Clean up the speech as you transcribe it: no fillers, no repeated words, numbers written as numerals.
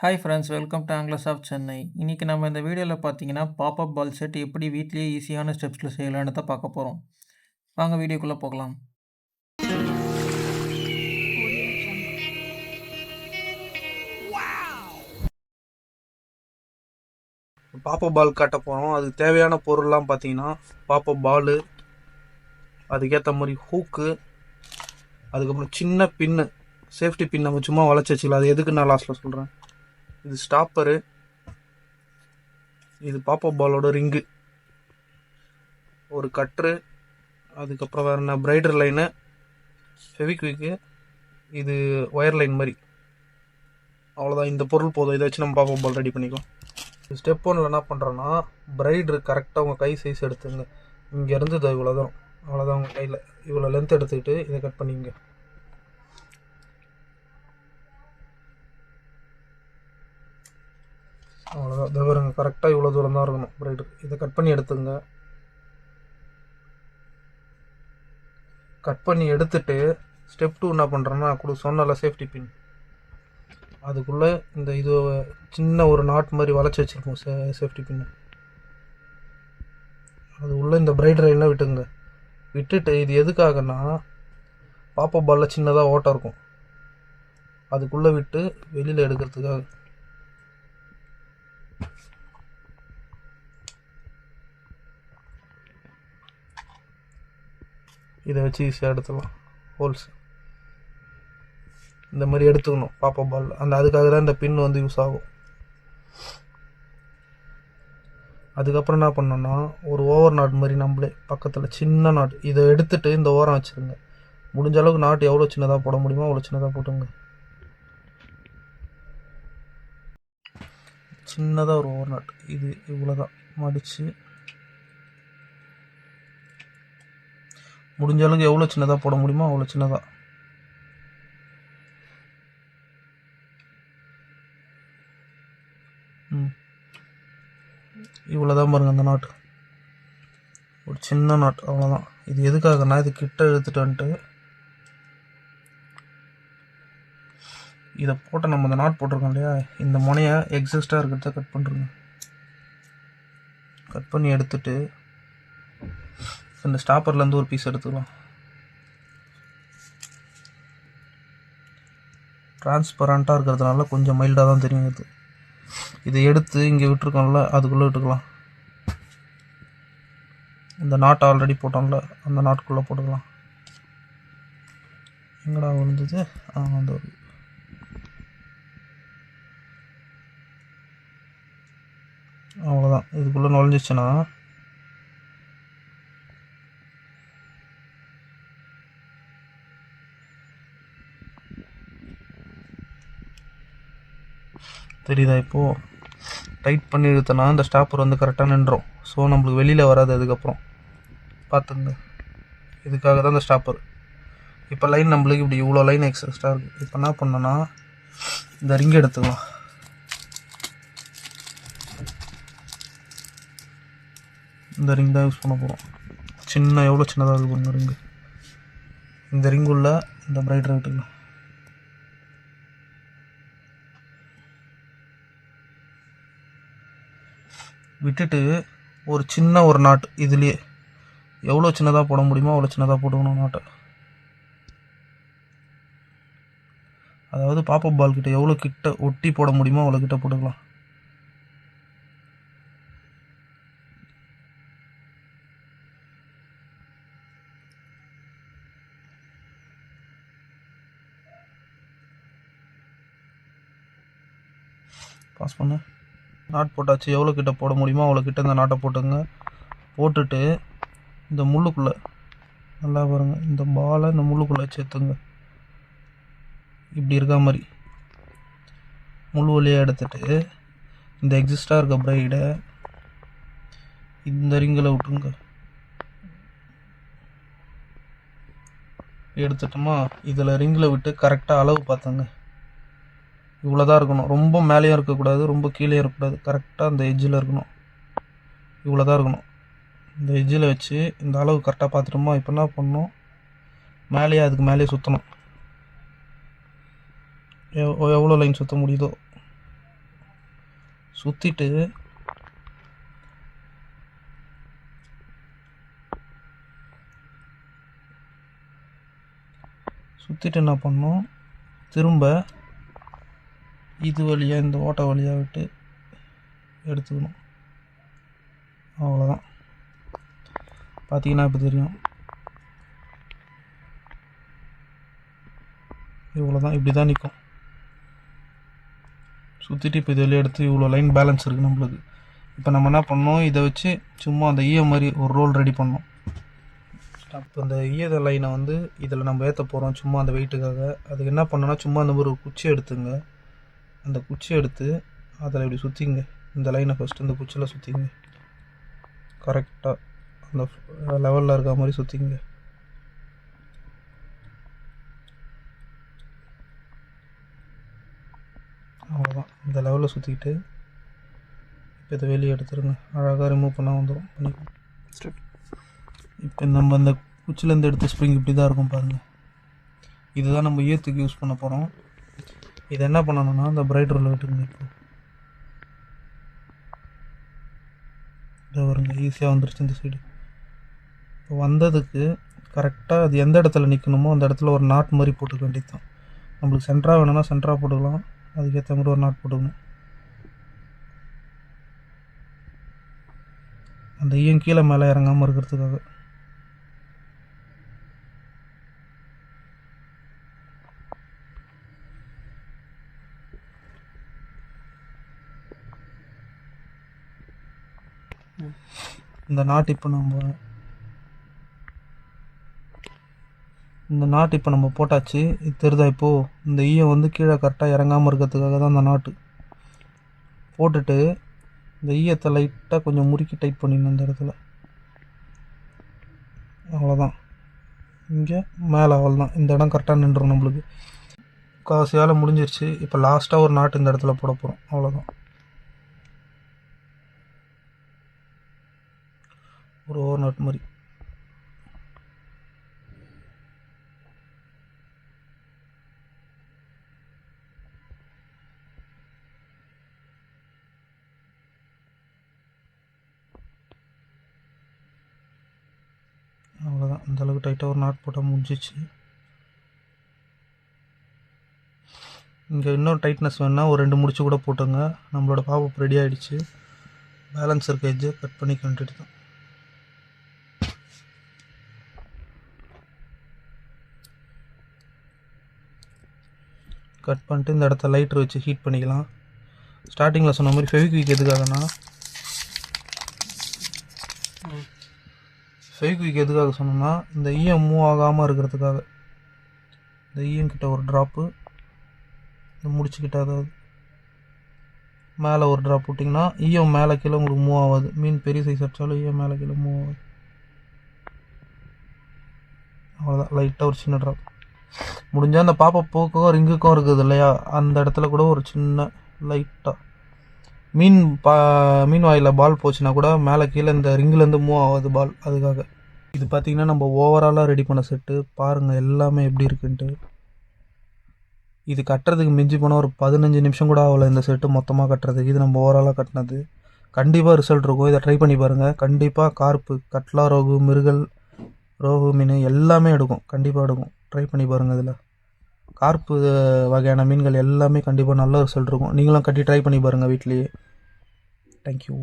Hi friends, welcome to ஆங்கிலஸ் of Chennai. இன்றைக்கி நம்ம இந்த வீடியோவில் பார்த்தீங்கன்னா பாப்அப் பால் செட் எப்படி வீட்லேயே ஈஸியான ஸ்டெப்ஸில் செய்யலான்னு தான் பார்க்க போகிறோம். வாங்க வீடியோக்குள்ளே போகலாம். பாப்பப் பால் காட்ட போகிறோம். அதுக்கு தேவையான பொருள்லாம் பார்த்தீங்கன்னா பாப்பப் பாலு, அதுக்கேற்ற மாதிரி ஹூக்கு, அதுக்கப்புறம் சின்ன பின்னு, சேஃப்டி பின் நம்ம சும்மா வளைச்சி வச்சுக்கலாம். அது எதுக்கு நான் லாஸ்ட்டில் சொல்கிறேன். இது ஸ்டாப்பரு, இது பாப்பப் பாலோட ரிங்கு, ஒரு கட்ரு, அதுக்கப்புறம் வேறு என்ன பிரைடர் லைனு, ஃபெவிக்விக்கு, இது ஒயர் லைன் மாதிரி. அவ்வளோதான், இந்த பொருள் போதும். இதை வச்சு நம்ம பாப்பப் பால் ரெடி பண்ணிக்கலாம். ஸ்டெப் 1ல் என்ன பண்ணுறோன்னா, பிரைடரு கரெக்டாக உங்கள் கை சைஸ் எடுத்துங்க. இங்கேருந்து இது இவ்வளோ தூரம், அவ்வளோதான். உங்கள் கையில் இவ்வளோ லென்த் எடுத்துக்கிட்டு இதை கட் பண்ணிங்க. அவ்வளோதான். இதை வருங்க, கரெக்டாக இவ்வளோ தூரம் தான் இருக்கணும் பிரைடர். இதை கட் பண்ணி எடுத்துங்க. கட் பண்ணி எடுத்துட்டு ஸ்டெப் 2 என்ன பண்ணுறேன்னா, சொன்னல சேஃப்டி பின், அதுக்குள்ளே இந்த இது சின்ன ஒரு நாட் மாதிரி வளைச்சி வச்சுருக்கோம் சேஃப்டி பின்னு. அது உள்ளே இந்த பிரைடர் லைனில் விட்டுங்க. விட்டுட்டு இது எதுக்காகனா, பாப்பப் பாலில் சின்னதாக ஓட்டம் இருக்கும், அதுக்குள்ளே விட்டு வெளியில் எடுக்கிறதுக்காக. இதை வச்சு ஈஸியாக எடுத்துக்கலாம் ஹோல்ஸ். இந்த மாதிரி எடுத்துக்கணும் பாப்பப் பால். அதுக்காக தான் இந்த பின் வந்து யூஸ் ஆகும். அதுக்கப்புறம் என்ன பண்ணோன்னா, ஒரு ஓவர் நாட் மாதிரி நம்மளே பக்கத்தில் சின்ன நாட், இதை எடுத்துகிட்டு இந்த ஓரம் வச்சுருங்க. முடிஞ்ச அளவுக்கு நாட் எவ்வளோ சின்னதாக போட முடியுமோ அவ்வளோ சின்னதாக போட்டுங்க. சின்னதாக ஒரு ஓவர் நாட், இது இவ்வளோதான் மடித்து, முடிஞ்ச அளவுக்கு எவ்வளோ சின்னதாக போட முடியுமோ அவ்வளோ சின்னதாக. இவ்வளோதான் பாருங்க, அந்த நாட்டு ஒரு சின்ன நாட், அவ்வளோதான். இது எதுக்காகனா, இது கிட்ட எடுத்துட்டு வந்துட்டு இதை போட்டு நம்ம இந்த நாட் போட்டிருக்கோம் இல்லையா, இந்த முனையை எக்ஸஸ்டாக இருக்கிறத கட் பண்ணுறோங்க. கட் பண்ணி எடுத்துட்டு இந்த ஸ்டாப்பர்லேருந்து ஒரு பீஸ் எடுத்துக்கலாம். டிரான்ஸ்பரண்ட்டாக இருக்கிறதுனால கொஞ்சம் மைல்டாக தான் தெரியும் இது. இதை எடுத்து இங்கே விட்டுருக்கோம்ல, அதுக்குள்ளே விட்டுக்கலாம். இந்த நாட் ஆல்ரெடி போட்டோம்ல, அந்த நாட்டுக்குள்ளே போட்டுக்கலாம். எங்கடா விழுந்தது? அந்த ஒரு அவ்வளோதான். இதுக்குள்ளே நுழைஞ்சிச்சுன்னா தெரியுதா? இப்போது டைட் பண்ணி இழுத்தனா இந்த ஸ்டாப்பர் வந்து கரெக்டாக நின்றோம். ஸோ நம்மளுக்கு வெளியில் வராது. அதுக்கப்புறம் பார்த்துங்க, இதுக்காக தான் இந்த ஸ்டாப்பர். இப்போ லைன் நம்மளுக்கு இப்படி இவ்வளோ லைன் எக்ஸஸ்ட்ரா இருக்குது. இப்போ என்ன பண்ணோன்னா, இந்த ரிங் எடுத்துக்கலாம். இந்த ரிங் தான் யூஸ் பண்ண போகிறோம். எவ்வளோ சின்னதாக இருக்கும் ரிங்கு. இந்த ரிங் உள்ள இந்த பிரைடரை விட்டுக்கலாம். விட்டுட்டு ஒரு சின்ன ஒரு நாட், இதுலேயே எவ்வளோ சின்னதாக போட முடியுமோ அவ்வளோ சின்னதாக போட்டுக்கணும் நாட்டை. அதாவது பாப்பப் பால் கிட்ட எவ்வளோ கிட்ட ஒட்டி போட முடியுமோ அவ்வளோ கிட்ட போட்டுக்கலாம். பாஸ் பண்ணு. நாட் போட்டாச்சு. எவ்வளோ கிட்ட போட முடியுமோ அவ்வளோ கிட்ட இந்த நாட்டை போட்டுங்க. போட்டுட்டு இந்த முள்ளுக்குள்ளே நல்லா பாருங்கள், இந்த பாலை இந்த முள்ளுக்குள்ளே சேர்த்துங்க. இப்படி இருக்க மாதிரி முள் வழியாக எடுத்துட்டு இந்த எக்ஸிஸ்டாக இருக்க பிரைடை இந்த ரிங்கில் விட்டுங்க. எடுத்துட்டோமா, இதில் ரிங்கில் விட்டு கரெக்டாக அளவு பார்த்துங்க. இவ்வளோதான் இருக்கணும். ரொம்ப மேலேயும் இருக்கக்கூடாது, ரொம்ப கீழே இருக்கக்கூடாது. கரெக்டாக அந்த எட்ஜில் இருக்கணும். இவ்வளோதான் இருக்கணும். இந்த எட்ஜில் வச்சு இந்த அளவு கரெக்டாக பார்த்துட்டோமா. இப்போ என்ன பண்ணணும், மேலேயே அதுக்கு மேலேயே சுற்றணும். எவ்வளோ லைன் சுற்ற முடியுதோ சுற்றிட்டு என்ன பண்ணோம், திரும்ப இது வழியாக இந்த ஓட்டை வழியாக விட்டு எடுத்துக்கணும். அவ்வளோதான். பார்த்தீங்கன்னா இப்போ தெரியும். இவ்வளோ தான், இப்படி தான் நிற்கும். சுற்றிட்டு இப்போ இது வெளியே எடுத்து இவ்வளோ லைன் பேலன்ஸ் இருக்குது நம்மளுக்கு. இப்போ நம்ம என்ன பண்ணோம், இதை வச்சு சும்மா அந்த ஈய மாதிரி ஒரு ரோல் ரெடி பண்ணோம். அப்போ இந்த ஈயத லைனை வந்து இதில் நம்ம ஏற்ற போகிறோம் சும்மா அந்த வெயிட்டுக்காக. அதுக்கு என்ன பண்ணோன்னா, சும்மா அந்த மாதிரி ஒரு குச்சி எடுத்துங்க. அந்த குச்சி எடுத்து அதில் இப்படி சுற்றிங்க. இந்த லைனை ஃபஸ்ட்டு இந்த குச்சியில் சுற்றிங்க. கரெக்டாக அந்த லெவலில் இருக்க மாதிரி சுற்றிங்க. அவ்வளோதான். இந்த லெவலில் சுற்றிக்கிட்டு இப்போ இதை வெளியே எடுத்துருங்க. அழகாக ரிமூவ் பண்ணால் வந்துடும். பண்ணிக்கலாம். இப்போ நம்ம அந்த குச்சிலேருந்து எடுத்த ஸ்ப்ரிங் இப்படி தான் இருக்கும் பாருங்கள். இதுதான் நம்ம ஈயத்துக்கு யூஸ் பண்ண போகிறோம். இதை என்ன பண்ணணும்னா, இந்த பிரைட் ரோலில் விட்டுருங்க. இப்போ வருங்க, ஈஸியாக வந்துருச்சு இந்த சைடு. இப்போ வந்ததுக்கு கரெக்டாக அது எந்த இடத்துல நிற்கணுமோ அந்த இடத்துல ஒரு நாட் மாதிரி போட்டுக்க வேண்டியது தான். நம்மளுக்கு சென்டராக வேணும்னா சென்டராக போட்டுக்கலாம். அதுக்கேற்ற மாதிரி ஒரு நாட் போட்டுக்கணும். அந்த ஈயம் கீழே மேலே இறங்காமல் இருக்கிறதுக்காக. இந்த நாட் இப்போ நம்ம போட்டாச்சு. இது தெரியுதா? இப்போது இந்த ஈயம் வந்து கீழே கரெக்டாக இறங்காமல் இருக்கிறதுக்காக தான் அந்த நாட்டு போட்டுட்டு இந்த ஈயத்தை லைட்டாக கொஞ்சம் முறுக்கி டைட் பண்ணிடணும் இந்த இடத்துல. அவ்வளோதான். இங்கே மேலே அவ்வளோதான். இந்த இடம் கரெக்டாக நின்றுடும் நம்மளுக்கு. காசு வேலை முடிஞ்சிருச்சு. இப்போ லாஸ்ட்டாக ஒரு நாட்டு இந்த இடத்துல போட போகிறோம். அவ்வளோதான். ஒரு ஓவர் நாட் மாதிரி. அவ்வளோதான். இந்தளவுக்கு டைட்டாக ஒரு நாட் போட்டால் முடிஞ்சிச்சு. இங்கே இன்னும் டைட்னஸ் வேணுன்னா ஒரு 2 முடிச்சு கூட போட்டுங்க. நம்மளோட பாப்பப் ரெடி ஆகிடுச்சு. பேலன்ஸ் இருக்க எட்ஜை கட் பண்ணிக்க வேண்டியது தான். கட் பண்ணிட்டு இந்த இடத்த லைட்டர் வச்சு ஹீட் பண்ணிக்கலாம். ஸ்டார்டிங்கில் சொன்ன மாதிரி ஃபெவிக்விக் எதுக்காக சொன்னோம்னா, இந்த ஈயம் மூவ் ஆகாமல் இருக்கிறதுக்காக. இந்த ஈயம் கிட்ட ஒரு ட்ராப்பு, இந்த முடிச்சுக்கிட்ட அதாவது மேலே ஒரு ட்ராப் விட்டிங்கன்னா ஈயம் மேலே கீழே உங்களுக்கு மூவ் ஆகாது. மீன் பெரிய சைஸ் அடித்தாலும் ஈயம் மேலே கீழே மூவ் ஆகாது. அவ்வளோதான். லைட்டாக ஒரு சின்ன ட்ராப். முடிஞ்சால் அந்த பாப்பப் போக்கும் ரிங்குக்கும் இருக்குது இல்லையா, அந்த இடத்துல கூட ஒரு சின்ன லைட்டாக மீன் வாயில் பால் போச்சுன்னா கூட மேலே கீழே இந்த ரிங்கிலேருந்து மூவ் ஆகாது பால். அதுக்காக இது பார்த்திங்கன்னா நம்ம ஓவராலாக ரெடி பண்ண செட்டு. பாருங்கள் எல்லாமே எப்படி இருக்குன்ட்டு. இது கட்டுறதுக்கு மிஞ்சி போனால் ஒரு 15 நிமிஷம் கூட ஆகலை இந்த செட்டு மொத்தமாக கட்டுறதுக்கு. இது நம்ம ஓவராலாக கட்டினது. கண்டிப்பாக ரிசல்ட் இருக்கும். இதை ட்ரை பண்ணி பாருங்கள். கண்டிப்பாக கார்ப்பு, கட்லா, ரோகு, மிருகல், ரோகு மீன் எல்லாமே எடுக்கும். கண்டிப்பாக எடுக்கும். ட்ரை பண்ணி பாருங்கள். இதில் கார்ப்பு வகையான மீன்கள் எல்லாமே கண்டிப்பாக நல்ல ரிசல்ட் இருக்கும். நீங்களும் கட்டி ட்ரை பண்ணி பாருங்கள் வீட்லேயே. தேங்க்யூ.